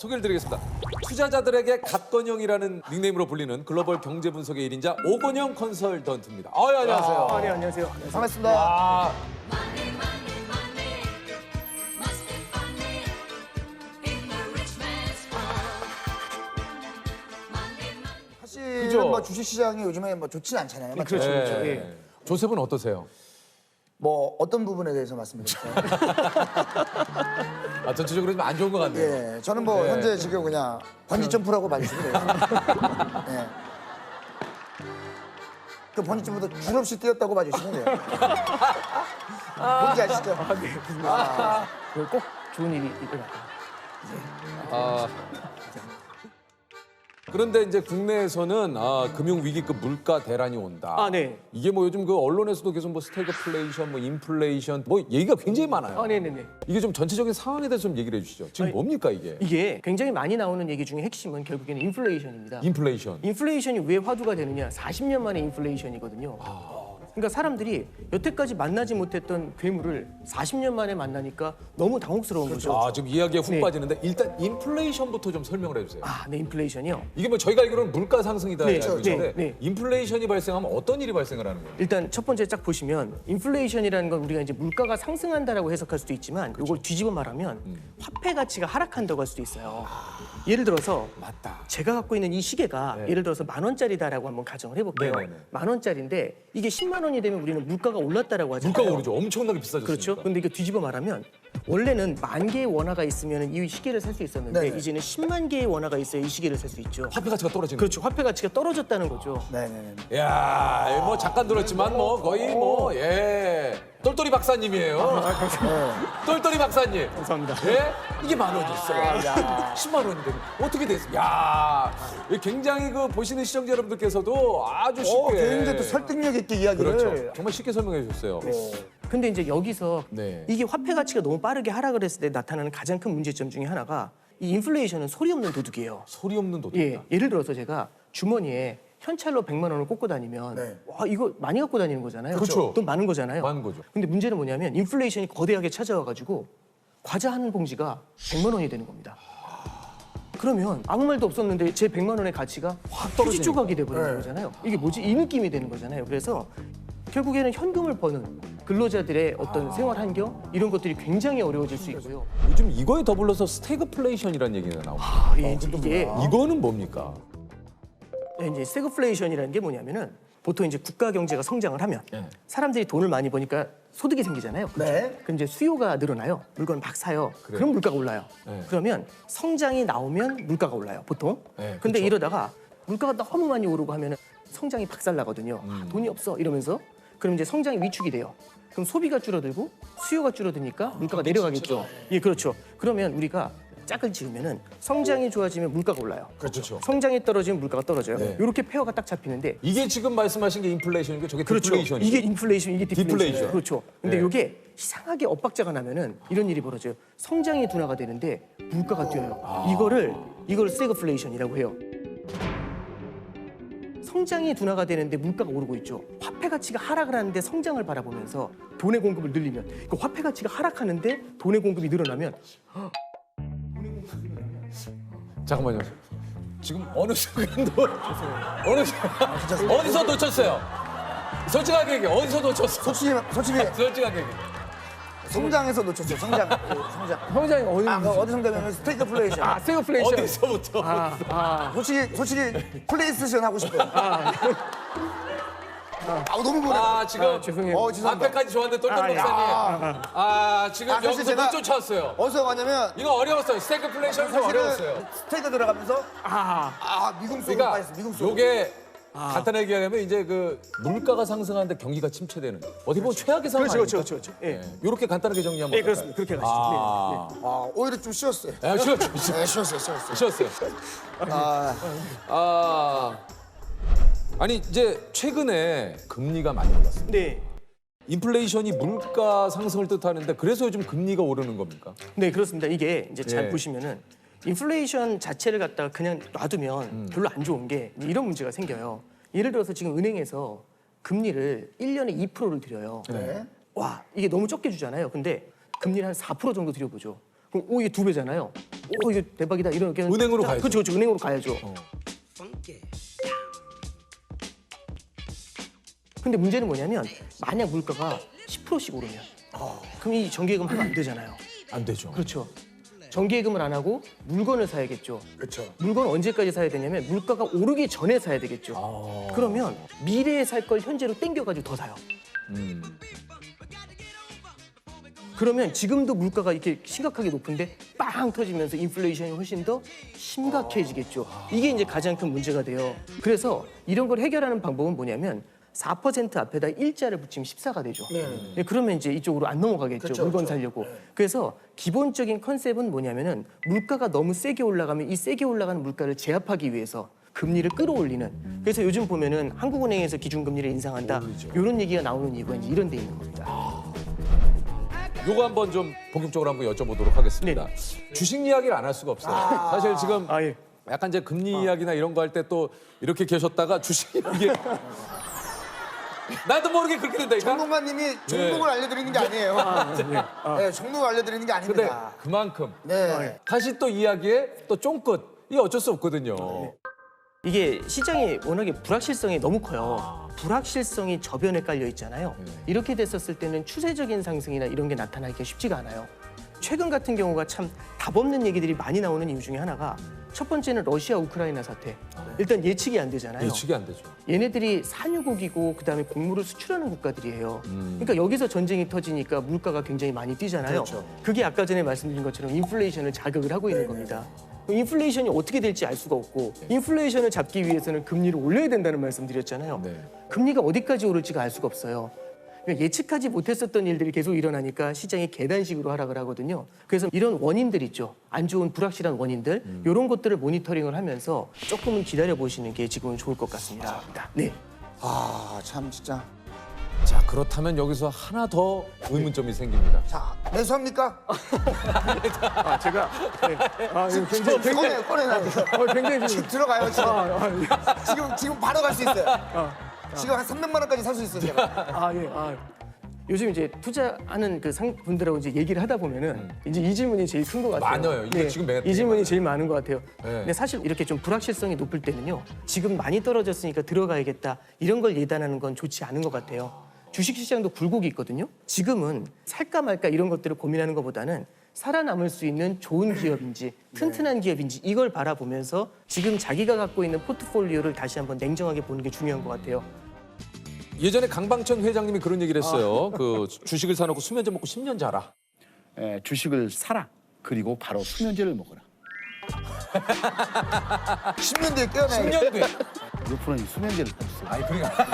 소개를 드리겠습니다. 투자자들에게 갓건영이라는 닉네임으로 불리는 글로벌 경제 분석의 1인자 오건영 컨설턴트입니다. 안녕하세요. 네, 안녕하세요. 반갑습니다. 아, 사실 그죠? 뭐 주식 시장이 요즘에 뭐 좋지는 않잖아요. 맞죠? 그렇죠, 그렇죠. 네. 예. 조셉은 어떠세요? 뭐 어떤 부분에 대해서 말씀드릴까요? 전체적으로 좀 안 좋은 것 같네요. 예, 저는 뭐 네. 현재 지금 그냥 번지 점프라고 봐주시면 돼요. 예. 그 번지 점프도 줄 없이 뛰었다고 봐주시면 돼요. 뭔지 아시죠? 꼭 좋은 일이 일어날 아, 그런데 이제 국내에서는 금융 위기급 물가 대란이 온다. 아, 네. 이게 뭐 요즘 그 언론에서도 계속 뭐 스태그플레이션, 뭐 인플레이션, 뭐 얘기가 굉장히 많아요. 네네네. 이게 좀 전체적인 상황에 대해서 좀 얘기를 해주시죠. 지금 아니, 뭡니까 이게? 이게 굉장히 많이 나오는 얘기 중에 핵심은 결국에는 인플레이션입니다. 인플레이션. 인플레이션이 왜 화두가 되느냐? 40년 만에 인플레이션이거든요. 그러니까 사람들이 여태까지 만나지 못했던 괴물을 40년 만에 만나니까 너무 당혹스러운 거죠. 지금 이야기에 훅 네. 빠지는데 일단 인플레이션부터 좀 설명을 해주세요. 네, 인플레이션이요. 이게 뭐 저희가 알기로는 물가 상승이다 네, 알고 있는데 네. 인플레이션이 발생하면 어떤 일이 발생을 하는 거예요? 일단 첫 번째 딱 보시면 인플레이션이라는 건 우리가 이제 물가가 상승한다라고 해석할 수도 있지만 이걸 뒤집어 말하면 화폐 가치가 하락한다고 할 수도 있어요. 예를 들어서 맞다. 제가 갖고 있는 이 시계가 네. 예를 들어서 10,000원짜리다라고 한번 가정을 해볼게요. 네네네. 10,000원짜리인데 이게 10만 원이 되면 우리는 물가가 올랐다라고 하잖아요. 물가가 오르죠. 엄청나게 비싸졌으니까. 그렇죠. 근데 이거 뒤집어 말하면 원래는 10,000개의 원화가 있으면 이 시계를 살 수 있었는데 네네. 이제는 10만 개의 원화가 있어야 이 시계를 살 수 있죠. 화폐 가치가 떨어지는 그렇죠. 화폐 가치가 떨어졌다는 거죠. 네네네. 거죠. 야, 뭐 잠깐 들었지만 뭐 거의 뭐 똘똘이 박사님이에요. 똘똘이 박사님. 감사합니다. 예? 이게 10,000원이 있어요. 10만 원이 되면 어떻게 됐어요? 야, 굉장히 그 보시는 시청자 여러분들께서도 아주 쉽게 굉장히 또 설득력 있게 이야기를. 그렇죠. 정말 쉽게 설명해 주셨어요. 근데 이제 여기서 네. 이게 화폐 가치가 너무 빠르게 하락을 했을 때 나타나는 가장 큰 문제점 중에 하나가 이 인플레이션은 소리 없는 도둑이에요. 소리 없는 도둑. 예를 들어서 제가 주머니에 현찰로 100만 원을 꽂고 다니면 네. 와 이거 많이 갖고 다니는 거잖아요. 그렇죠. 돈 많은 거잖아요. 많은 거죠. 근데 문제는 뭐냐면 인플레이션이 거대하게 찾아와가지고 과자 한 봉지가 100만 원이 되는 겁니다. 그러면 아무 말도 없었는데 제 100만 원의 가치가 확 떨어지 조각이 돼버리는 네. 거잖아요. 이게 뭐지? 이 느낌이 되는 거잖아요. 그래서 결국에는 현금을 버는 근로자들의 어떤 생활 환경 이런 것들이 굉장히 어려워질 수 있고요. 요즘 이거에 더불어서 스태그플레이션이라는 얘기가 나옵니다. 이게 이거는 뭡니까? 이제 스태그플레이션이라는 게 뭐냐면은 보통 이제 국가 경제가 성장을 하면 네. 사람들이 돈을 많이 버니까 소득이 생기잖아요. 네. 그럼 이제 수요가 늘어나요. 물건을 막 사요. 그럼 물가가 올라요. 네. 그러면 성장이 나오면 물가가 올라요. 보통. 네, 근데 그쵸. 이러다가 물가가 너무 많이 오르고 하면은 성장이 박살나거든요. 돈이 없어 이러면서 그럼 이제 성장이 위축이 돼요. 그럼 소비가 줄어들고 수요가 줄어드니까 물가가 내려가겠죠. 예, 그렇죠. 그러면 우리가 짝을 지으면은 성장이 좋아지면 물가가 올라요. 그렇죠. 성장이 떨어지면 물가가 떨어져요. 네. 이렇게 페어가 딱 잡히는데 이게 지금 말씀하신 게 인플레이션이고 저게 그렇죠. 디플레이션이죠. 이게 인플레이션, 이게 디플레이션. 디플레이션. 그렇죠. 근데 네. 이게 이상하게 엇박자가 나면은 이런 일이 벌어져요. 성장이 둔화가 되는데 물가가 뛰어요. 이걸 스태그플레이션이라고 해요. 성장이 둔화가 되는데 물가가 오르고 있죠. 화폐 가치가 하락을 하는데 성장을 바라보면서 돈의 공급을 늘리면 그 화폐 가치가 하락하는데 돈의 공급이 늘어나면 잠깐만요. 지금 어느 순간도 어디서 놓쳤어요? 솔직하게 얘기해. 어디서 놓쳤어? 솔직히 솔직하게 얘기해. 성장에서 놓쳤어요. 성장. 성장. 성장이 어디 성장이면 스태그플레이션. 스태그플레이션. 어디서부터? 솔직히 플레이스테이션 하고 싶어요. 너무 보내. 지금 죄송해요. 죄송합니다. 앞에까지 좋았는데 똘똘 박사님. 지금 사실 여기서 제가- 못 쫓아왔어요. 어디서 가냐면 이거 어려웠어요. 스태그플레이션이 좀 어려웠어요. 스테이크 들어가면서 미국 속으로 그러니까 빠졌어. 미국 속으로. 요게 간단하게 얘기하면 이제 그 물가가 상승하는데 경기가 침체되는 어떻게 보면 최악의 상황 그렇죠, 아닙니까? 그렇죠. 예. 이렇게 간단하게 정리하면 예, 그렇습니다. 그렇게 가시죠. 오히려 좀 쉬웠어요. 쉬었죠. 네, 쉬었어요. 쉬었어요. 아니 이제 최근에 금리가 많이 올랐습니다. 네. 인플레이션이 물가 상승을 뜻하는데 그래서 요즘 금리가 오르는 겁니까? 네, 그렇습니다. 이게 이제 잘 예. 보시면은 인플레이션 자체를 갖다가 그냥 놔두면 별로 안 좋은 게 이런 문제가 생겨요. 예를 들어서 지금 은행에서 금리를 1년에 2%를 드려요. 네. 와, 이게 너무 적게 주잖아요. 근데 금리를 한 4% 정도 드려보죠. 그럼 이게 2배잖아요. 오 이거 대박이다 이렇게 은행으로 가야죠. 그렇죠, 은행으로 가야죠. 근데 문제는 뭐냐면 만약 물가가 10%씩 오르면 그럼 이 정기예금 하면 안 되잖아요. 안 되죠. 그렇죠. 정기예금을 안 하고 물건을 사야겠죠. 그렇죠. 물건 언제까지 사야 되냐면 물가가 오르기 전에 사야 되겠죠. 그러면 미래에 살 걸 현재로 땡겨가지고 더 사요. 그러면 지금도 물가가 이렇게 심각하게 높은데 빵 터지면서 인플레이션이 훨씬 더 심각해지겠죠. 이게 이제 가장 큰 문제가 돼요. 그래서 이런 걸 해결하는 방법은 뭐냐면 4% 앞에다 일자를 붙이면 14가 되죠. 네, 그러면 이제 이쪽으로 안 넘어가겠죠. 그렇죠, 물건 그렇죠. 살려고. 그래서 기본적인 컨셉은 뭐냐면은 물가가 너무 세게 올라가면 이 세게 올라가는 물가를 제압하기 위해서 금리를 끌어올리는. 그래서 요즘 보면은 한국은행에서 기준금리를 인상한다. 이런 얘기가 나오는 이유가 이제 이런 데 있는 겁니다. 요거 한번 좀 본격적으로 한번 여쭤보도록 하겠습니다. 주식 이야기를 안 할 수가 없어요. 사실 지금 예. 약간 이제 금리 이야기나 이런 거 할 때 또 이렇게 계셨다가 주식 이야기 나도 모르게 그렇게 된다니까. 전문가님이 종목을 알려드리는 게 아니에요. 네, 종목을 알려드리는 게 근데 아닙니다. 그만큼 네. 다시 또 이야기에 또 쫑긋 이게 어쩔 수 없거든요. 이게 시장이 워낙에 불확실성이 너무 커요. 불확실성이 저변에 깔려 있잖아요. 이렇게 됐었을 때는 추세적인 상승이나 이런 게 나타나기가 쉽지가 않아요. 최근 같은 경우가 참 답 없는 얘기들이 많이 나오는 이유 중에 하나가 첫 번째는 러시아 우크라이나 사태. 일단 예측이 안 되잖아요. 예측이 안 되죠. 얘네들이 산유국이고 그다음에 곡물을 수출하는 국가들이에요. 그러니까 여기서 전쟁이 터지니까 물가가 굉장히 많이 뛰잖아요. 그렇죠. 그게 아까 전에 말씀드린 것처럼 인플레이션을 자극을 하고 있는 겁니다. 인플레이션이 어떻게 될지 알 수가 없고 인플레이션을 잡기 위해서는 금리를 올려야 된다는 말씀드렸잖아요. 네. 금리가 어디까지 오를지가 알 수가 없어요. 그러니까 예측하지 못했었던 일들이 계속 일어나니까 시장이 계단식으로 하락을 하거든요. 그래서 이런 원인들 있죠. 안 좋은 불확실한 원인들 이런 것들을 모니터링을 하면서 조금은 기다려 보시는 게 지금은 좋을 것 같습니다. 네. 아, 참 진짜. 자 그렇다면 여기서 하나 더 의문점이 생깁니다. 자, 매수합니까? 제가 굉장히 꺼내놔요. 굉장히 지금 들어가요, 지금. 지금 바로 갈 수 있어요. 지금 한 300만 원까지 살 수 있어요, 제가. 요즘 이제 투자하는 그 분들하고 이제 얘기를 하다 보면은 이제 이 질문이 제일 큰 것 같아요. 많아요. 이거 지금 되게 이 질문이 많아요. 제일 많은 것 같아요. 네. 근데 사실 이렇게 좀 불확실성이 높을 때는요. 지금 많이 떨어졌으니까 들어가야겠다. 이런 걸 예단하는 건 좋지 않은 것 같아요. 주식시장도 굴곡이 있거든요. 지금은 살까 말까 이런 것들을 고민하는 것보다는 살아남을 수 있는 좋은 기업인지 튼튼한 기업인지 이걸 바라보면서 지금 자기가 갖고 있는 포트폴리오를 다시 한번 냉정하게 보는 게 중요한 것 같아요. 예전에 강방천 회장님이 그런 얘기를 했어요. 그 주식을 사놓고 수면제 먹고 10년 자라. 주식을 사라. 그리고 바로 수면제를 먹어라. 10년 뒤에 깨어나요. 10년 뒤에. 옆으로는 수면제를 흡수. 아니 그러니까.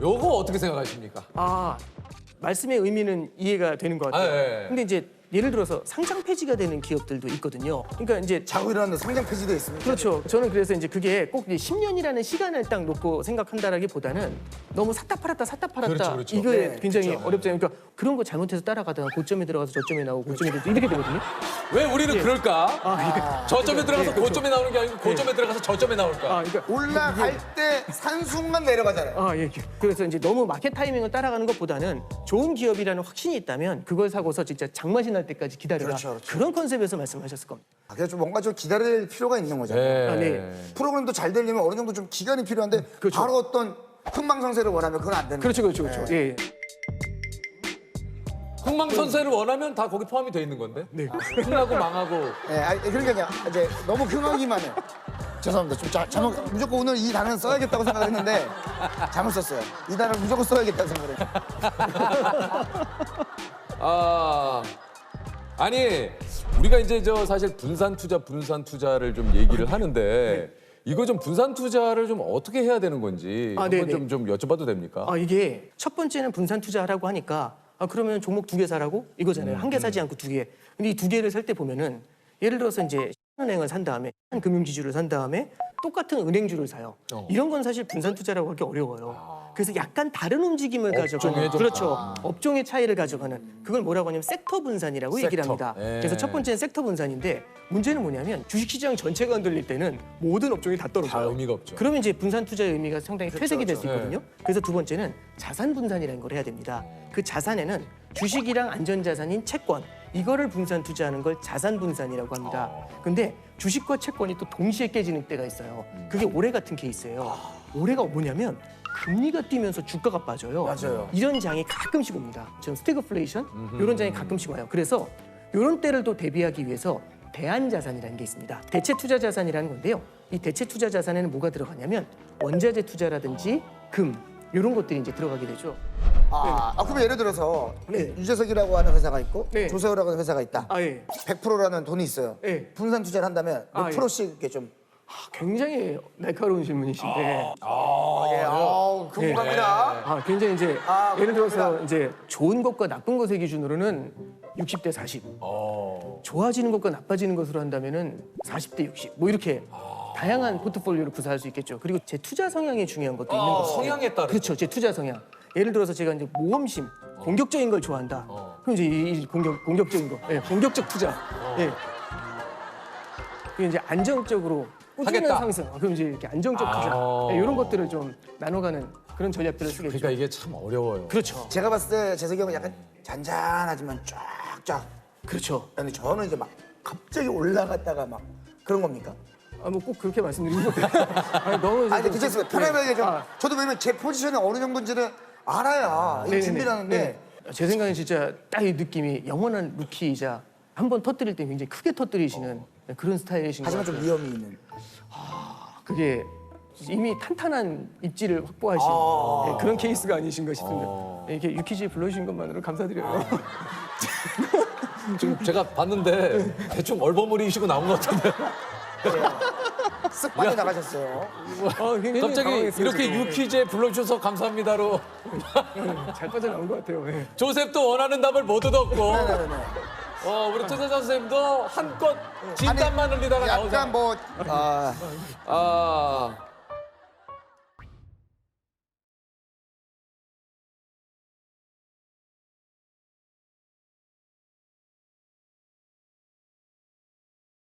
요거 어떻게 생각하십니까? 말씀의 의미는 이해가 되는 것 같아요. 예. 근데 이제 예를 들어서 상장 폐지가 되는 기업들도 있거든요. 그러니까 이제 자고 일어났는데 상장 폐지도 있습니다. 그렇죠. 저는 그래서 이제 그게 꼭 10년이라는 시간을 딱 놓고 생각한다라기보다는 너무 샀다 팔았다 그렇죠. 이거 네, 굉장히 그렇죠. 어렵잖아요. 그러니까 그런 거 잘못해서 따라가다가 고점에 들어가서 저점에 나오고 고점에 들어가서 이렇게 되거든요. 왜 우리는 그럴까? 저점에 들어가서 고점에 나오는 게 아니고 고점에 들어가서 저점에 나올까? 그러니까 올라갈 때 산 순간 내려가잖아요. 예. 그래서 이제 너무 마켓 타이밍을 따라가는 것보다는 좋은 기업이라는 확신이 있다면 그걸 사고서 진짜 장맛이 날 때까지 기다려라. 그렇죠. 그런 컨셉에서 말씀하셨을 겁니다. 그래서 좀 뭔가 좀 기다릴 필요가 있는 거잖아요. 네. 프로그램도 잘 되려면 어느 정도 좀 기간이 필요한데 그렇죠. 바로 어떤 흥망성쇠를 원하면 그건 안 되는 그렇죠. 거죠. 예. 흥망선쇠를 원하면 다 거기 포함이 돼 있는 건데. 네. 흥하고 망하고. 그러니까 이제 너무 흥하기만 해요. 죄송합니다. 좀 잘못 무조건 오늘 이 단어는 써야겠다고 생각했는데 잘못 썼어요. 이 단어를 무조건 써야겠다고 생각을 했어요. 아니 우리가 이제 사실 분산 투자를 좀 얘기를 하는데 이거 좀 분산 투자를 좀 어떻게 해야 되는 건지 한번 네네. 좀 여쭤봐도 됩니까? 이게 첫 번째는 분산 투자하라고 하니까 그러면 종목 2개 사라고 이거잖아요. 한 개 사지 않고 2개. 근데 이 2개를 살 때 보면은 예를 들어서 이제 은행을 산 다음에 금융지주를 산 다음에 똑같은 은행주를 사요. 이런 건 사실 분산 투자라고 하기 어려워요. 그래서 약간 다른 움직임을 가져가는 좀 그렇죠. 업종의 차이를 가져가는 그걸 뭐라고 하냐면 섹터 분산이라고 얘기를 합니다. 예. 그래서 첫 번째는 섹터 분산인데 문제는 뭐냐면 주식시장 전체가 흔들릴 때는 모든 업종이 다 떨어져요. 다 의미가 없죠. 그러면 이제 분산 투자의 의미가 상당히 퇴색이 될 수 그렇죠. 있거든요. 그래서 두 번째는 자산 분산이라는 걸 해야 됩니다. 그 자산에는 주식이랑 안전자산인 채권 이거를 분산 투자하는 걸 자산 분산이라고 합니다. 근데 주식과 채권이 또 동시에 깨지는 때가 있어요. 그게 올해 같은 케이스예요. 올해가 뭐냐면 금리가 뛰면서 주가가 빠져요. 맞아요. 이런 장이 가끔씩 옵니다. 지금 스태그플레이션 이런 장이 가끔씩 와요. 그래서 이런 때를 또 대비하기 위해서 대안자산이라는 게 있습니다. 대체 투자 자산이라는 건데요. 이 대체 투자 자산에는 뭐가 들어가냐면 원자재 투자라든지 금 이런 것들이 이제 들어가게 되죠. 그러면 예를 들어서 네. 유재석이라고 하는 회사가 있고 네. 조세호라고 하는 회사가 있다. 아 예. 100%라는 돈이 있어요. 네. 분산 투자를 한다면 몇 아, 예. 프로씩 이렇게 좀. 굉장히 날카로운 질문이신데. 궁금합니다. 굉장히 이제 아, 예를 들어서 그렇구나. 이제 좋은 것과 나쁜 것의 기준으로는 60대 40. 좋아지는 것과 나빠지는 것으로 한다면은 40대 60. 뭐 이렇게 다양한 포트폴리오를 구사할 수 있겠죠. 그리고 제 투자 성향이 중요한 것도 있는 거죠. 성향에 따라. 그렇죠. 제 투자 성향. 예를 들어서 제가 이제 모험심, 공격적인 걸 좋아한다. 그럼 이제 이 공격적인 거, 예, 공격적 투자. 예. 그리고 이제 안정적으로 꾸준한 하겠다. 상승. 그럼 이제 이렇게 안정적 투자. 예, 이런 것들을 좀 나눠가는 그런 전략들을 쓰겠죠. 그러니까 이게 참 어려워요. 그렇죠. 제가 봤을 때 재석이 형은 약간 잔잔하지만 쫙쫙. 그렇죠. 근데 저는 이제 막 갑자기 올라갔다가 막 그런 겁니까? 뭐 꼭 그렇게 말씀드리는 것도 아니, 너무 아니 근데 괜찮습니다. 편안하게 좀. 아. 저도 왜냐면 제 포지션이 어느 정도인지를 알아야 이 네네네. 준비를 하는데. 네. 제 생각엔 진짜 딱 이 느낌이 영원한 루키이자 한 번 터뜨릴 때 굉장히 크게 터뜨리시는 그런 스타일이신 것 하지만 같아요. 좀 위험이 있는. 그게 이미 탄탄한 입지를 확보하신 예, 그런 케이스가 아니신가 싶습니다. 예, 이렇게 유키즈에 불러주신 것만으로 감사드려요. 지금 제가 봤는데 대충 얼버무리시고 나온 것 같은데. 쓱 빠져나가셨어요. 굉장히 갑자기 당황했어요, 이렇게 지금. 유퀴즈에 불러주셔서 감사합니다로 잘 빠져나온 것 같아요. 예. 조셉도 원하는 답을 못 얻었고 네네네. 우리 투자 선생님도 한껏 진땀만 흘리다가 약간 나오잖아요. 뭐